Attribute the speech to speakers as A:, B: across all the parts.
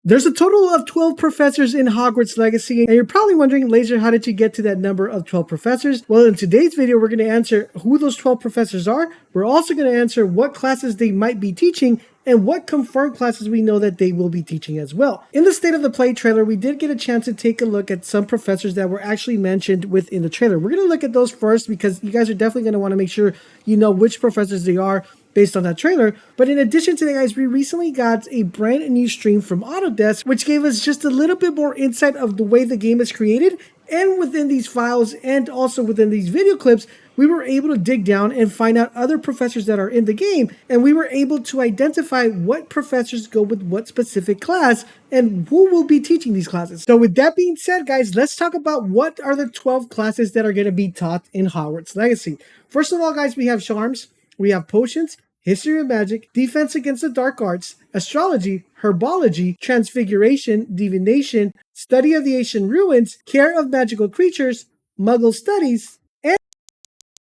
A: There's a total of 12 professors in Hogwarts Legacy, and you're probably wondering, Laser, how did you get to that number of 12 professors? Well, in today's video, we're going to answer who those 12 professors are. We're also going to answer what classes they might be teaching and what confirmed classes we know that they will be teaching as well. In the State of the Play trailer, we did get a chance to take a look at some professors that were actually mentioned within the trailer. We're going to look at those first because you guys are definitely going to want to make sure you know which professors they are based on that trailer. But in addition to that, guys, we recently got a brand new stream from Autodesk, which gave us just a little bit more insight of the way the game is created. And within these files and also within these video clips, we were able to dig down and find out other professors that are in the game. And we were able to identify what professors go with what specific class and who will be teaching these classes. So with that being said, guys, let's talk about what are the 12 classes that are going to be taught in Hogwarts Legacy. First of all, guys, we have charms. We have potions, history of magic, defense against the dark arts, astrology, herbology, transfiguration, divination, study of the ancient ruins, care of magical creatures, muggle studies, and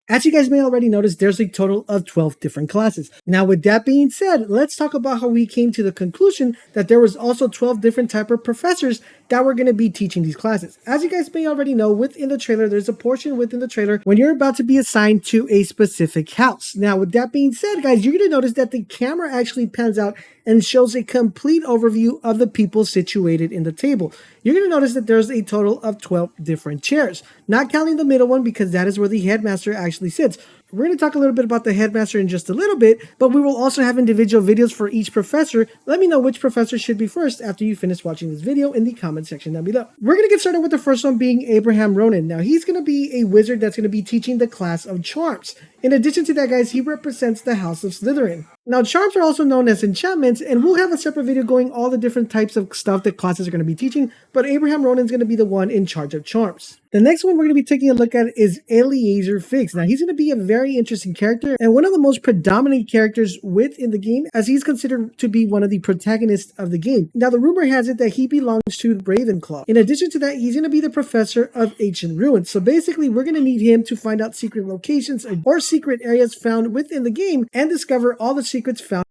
A: as you guys may already notice, there's a total of 12 different classes. Now, with that being said, let's talk about how we came to the conclusion that there was also 12 different type of professors that were going to be teaching these classes. As you guys may already know, within the trailer, there's a portion within the trailer when you're about to be assigned to a specific house. Now, with that being said, guys, you're going to notice that the camera actually pans out and shows a complete overview of the people situated in the table. You're going to notice that there's a total of 12 different chairs, not counting the middle one because that is where the headmaster actually sits. We're going to talk a little bit about the headmaster in just a little bit, but we will also have individual videos for each professor. Let me know which professor should be first after you finish watching this video in the comment section down below. We're going to get started with the first one being Abraham Ronan. Now, he's going to be a wizard that's going to be teaching the class of charms. In addition to that, guys, he represents the House of Slytherin. Now, charms are also known as enchantments, and we'll have a separate video going all the different types of stuff that classes are going to be teaching, but Abraham Ronan is going to be the one in charge of charms. The next one we're going to be taking a look at is Eleazar Figgs. Now, he's going to be a very interesting character and one of the most predominant characters within the game, as he's considered to be one of the protagonists of the game. Now, the rumor has it that he belongs to Ravenclaw. In addition to that, he's going to be the professor of ancient ruins. So basically, we're going to need him to find out secret locations or secret areas found within the game and discover all the secrets found.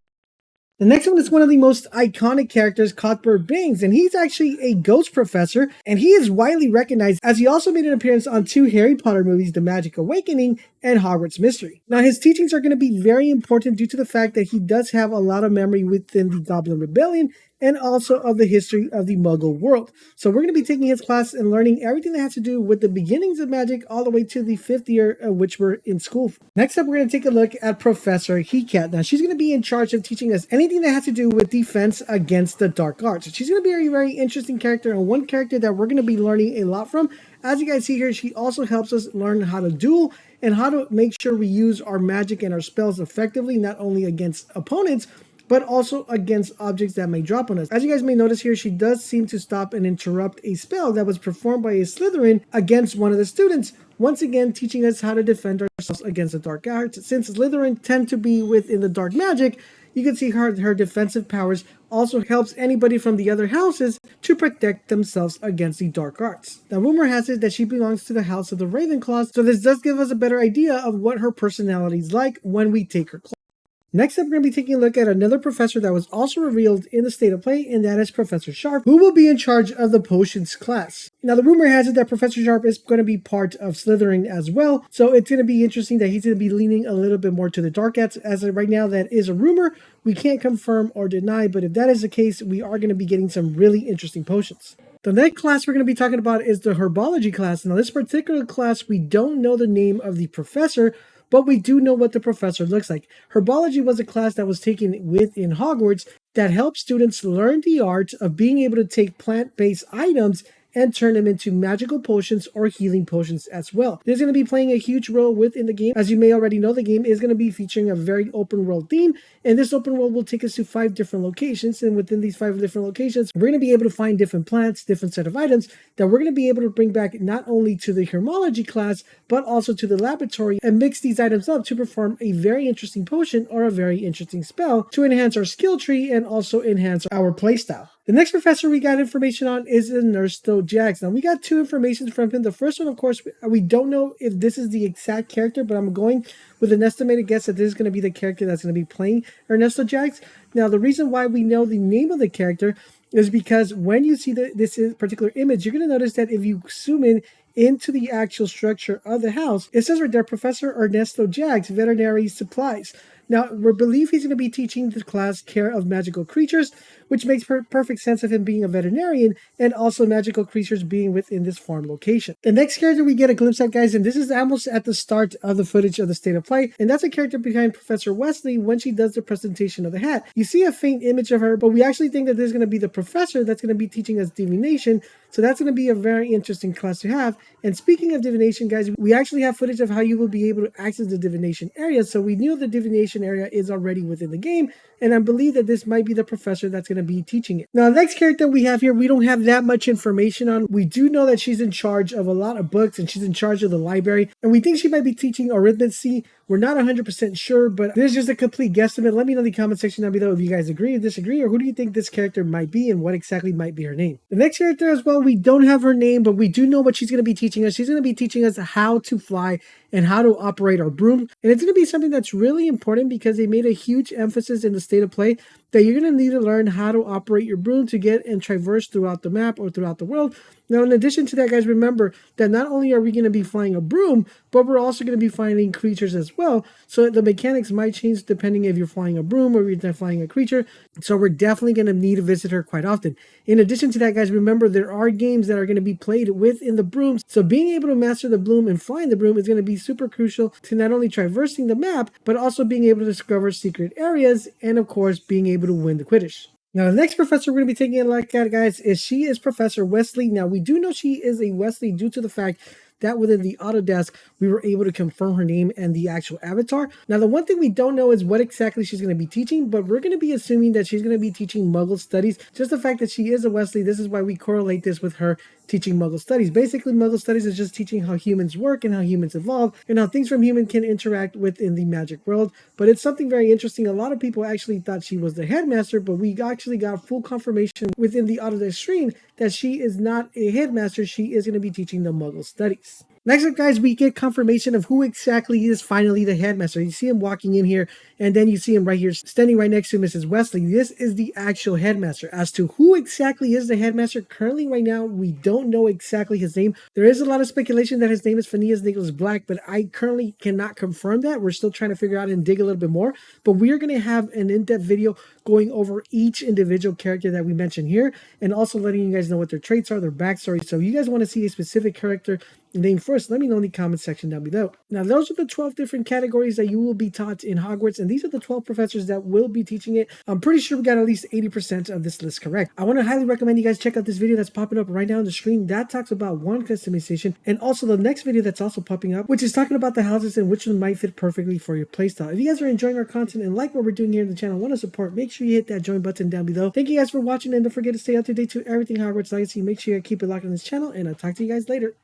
A: The next one is one of the most iconic characters, Cuthbert Bangs, and he's actually a ghost professor, and he is widely recognized as he also made an appearance on 2 Harry Potter movies, The Magic Awakening and Hogwarts Mystery. Now, his teachings are going to be very important due to the fact that he does have a lot of memory within the Goblin Rebellion and also of the history of the Muggle world. So we're going to be taking his class and learning everything that has to do with the beginnings of magic all the way to the 5th year of which we're in school. Next up, we're going to take a look at Professor Hecat. Now, she's going to be in charge of teaching us anything that has to do with defense against the dark arts. She's going to be a very interesting character and one character that we're going to be learning a lot from. As you guys see here, she also helps us learn how to duel and how to make sure we use our magic and our spells effectively, not only against opponents, but also against objects that may drop on us. As you guys may notice here, she does seem to stop and interrupt a spell that was performed by a Slytherin against one of the students, once again teaching us how to defend ourselves against the dark arts. Since Slytherin tend to be within the dark magic, you can see her defensive powers also helps anybody from the other houses to protect themselves against the dark arts. Now, rumor has it that she belongs to the House of the Ravenclaws, so this does give us a better idea of what her personality is like when we take her class. Next up, we're going to be taking a look at another professor that was also revealed in the State of Play, and that is Professor Sharp, who will be in charge of the potions class. Now, the rumor has it that Professor Sharp is going to be part of Slytherin as well, so it's going to be interesting that he's going to be leaning a little bit more to the dark arts. As of right now, that is a rumor. We can't confirm or deny, but if that is the case, we are going to be getting some really interesting potions. The next class we're going to be talking about is the Herbology class. Now, this particular class, we don't know the name of the professor, but we do know what the professor looks like. Herbology was a class that was taken within Hogwarts that helps students learn the art of being able to take plant-based items and turn them into magical potions or healing potions as well. This is going to be playing a huge role within the game. As you may already know, the game is going to be featuring a very open world theme, and this open world will take us to 5 different locations, and within these 5 different locations, we're going to be able to find different plants, different set of items that we're going to be able to bring back not only to the Herbolology class, but also to the laboratory and mix these items up to perform a very interesting potion or a very interesting spell to enhance our skill tree and also enhance our playstyle. The next professor we got information on is Ernesto Jax. Now, we got 2 informations from him. The first one, of course, we don't know if this is the exact character, but I'm going with an estimated guess that this is going to be the character that's going to be playing Ernesto Jax. Now, the reason why we know the name of the character is because when you see this particular image, you're going to notice that if you zoom in into the actual structure of the house, it says right there, Professor Ernesto Jaggs, Veterinary Supplies. Now, we believe he's going to be teaching the class Care of Magical Creatures, which makes perfect sense of him being a veterinarian and also magical creatures being within this farm location. The next character we get a glimpse at, guys, and this is almost at the start of the footage of the State of Play, and that's a character behind Professor Wesley when she does the presentation of the hat. You see a faint image of her, but we actually think that this is going to be the professor that's going to be teaching us divination, so that's going to be a very interesting class to have. And speaking of divination, guys, we actually have footage of how you will be able to access the divination area, so we knew the divination area is already within the game, and I believe that this might be the professor that's going to be teaching it. Now, the next character we have here, we don't have that much information on. We do know that she's in charge of a lot of books, and she's in charge of the library, and we think she might be teaching arithmancy. We're not 100% sure, but this is just a complete guesstimate. Let me know in the comment section down below if you guys agree or disagree, or who do you think this character might be and what exactly might be her name. The next character as well, we don't have her name, but we do know what she's going to be teaching us. She's going to be teaching us how to fly and how to operate our broom. And it's going to be something that's really important because they made a huge emphasis in the State of Play that you're going to need to learn how to operate your broom to get and traverse throughout the map or throughout the world. Now, in addition to that, guys, remember that not only are we going to be flying a broom, but we're also going to be finding creatures as well. So the mechanics might change depending if you're flying a broom or if you're flying a creature. So we're definitely going to need to visit her quite often. In addition to that, guys, remember there are games that are going to be played within the brooms. So being able to master the broom and flying the broom is going to be super crucial to not only traversing the map, but also being able to discover secret areas and, of course, being able to win the Quidditch. Now, the next professor we're going to be taking a look at, guys, is Professor Wesley. Now, we do know she is a Wesley due to the fact that within the Autodesk, we were able to confirm her name and the actual avatar. Now, the one thing we don't know is what exactly she's going to be teaching, but we're going to be assuming that she's going to be teaching Muggle studies. Just the fact that she is a Wesley, this is why we correlate this with her teaching Muggle studies. Basically, Muggle studies is just teaching how humans work and how humans evolve and how things from human can interact within the magic world. But it's something very interesting. A lot of people actually thought she was the headmaster, but we actually got full confirmation within the Autodesk stream that she is not a headmaster. She is going to be teaching the Muggle studies. Next up, guys, we get confirmation of who exactly is finally the headmaster. You see him walking in here, and then you see him right here, standing right next to Mrs. Wesley. This is the actual headmaster. As to who exactly is the headmaster, currently right now, we don't know exactly his name. There is a lot of speculation that his name is Phineas Nicholas Black, but I currently cannot confirm that. We're still trying to figure out and dig a little bit more, but we are going to have an in-depth video going over each individual character that we mentioned here, and also letting you guys know what their traits are, their backstory. So if you guys want to see a specific character name first, let me know in the comment section down below. Now, those are the 12 different categories that you will be taught in Hogwarts, and these are the 12 professors that will be teaching it. I'm pretty sure we got at least 80% of this list correct. I want to highly recommend you guys check out this video that's popping up right now on the screen. That talks about wand customization, and also the next video that's also popping up, which is talking about the houses and which one might fit perfectly for your playstyle. If you guys are enjoying our content and like what we're doing here in the channel, want to support, make sure you hit that join button down below. Thank you guys for watching, and don't forget to stay up to date to everything Hogwarts Legacy. Make sure you keep it locked on this channel, and I'll talk to you guys later.